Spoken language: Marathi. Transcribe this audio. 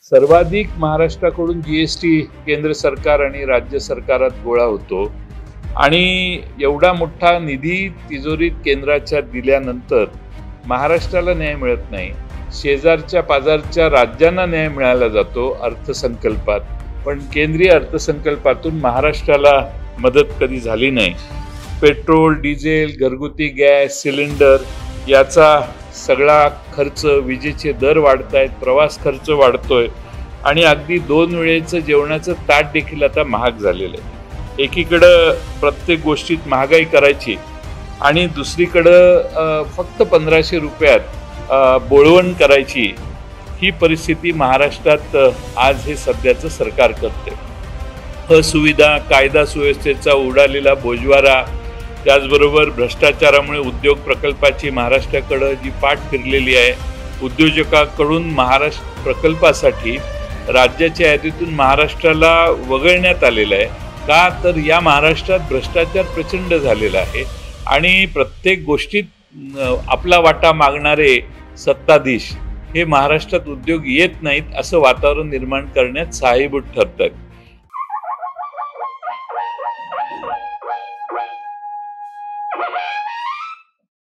सर्वाधिक महाराष्ट्राकडून जीएसटी केंद्र सरकार आणि राज्य सरकारात गोळा होतो आणि एवढा मोठा निधी तिजोरीत केंद्राच्या दिल्यानंतर महाराष्ट्राला न्याय मिळत नाही। शेजारच्या पाजारच्या राज्यांना न्याय मिळाला जातो अर्थसंकल्पात, पण केंद्रीय अर्थसंकल्पातून महाराष्ट्राला मदत कधी झाली नाही। पेट्रोल, डिझेल, घरगुती गॅस सिलेंडर याचा सगळा खर्च, विजेचे दर वाढतायत, प्रवास खर्च वाढतोय आणि अगदी 2 वेळेचं जेवणाचं ताट देखील आता महाग झालेलं आहे। एकीकडं प्रत्येक गोष्टीत महागाई करायची आणि दुसरीकडं फक्त 1500 रुपयात बोळवण करायची, ही परिस्थिती महाराष्ट्रात आज हे सध्याचं सरकार करते। असुविधा, कायदा सुव्यवस्थेचा उडालेला बोजवारा, त्याचबरोबर भ्रष्टाचारामुळे उद्योग प्रकल्पाची महाराष्ट्राकडे जी पाठ फिरलेली आहे, उद्योजकांकडून महाराष्ट्र प्रकल्पासाठी राज्याच्या यादीतून महाराष्ट्राला वगळण्यात आलेलं आहे। का तर या महाराष्ट्रात भ्रष्टाचार प्रचंड झालेला आहे आणि प्रत्येक गोष्टीत आपला वाटा मागणारे सत्ताधीश हे महाराष्ट्रात उद्योग येत नाहीत असं वातावरण निर्माण करण्यात सहाय्यभूत ठरतात।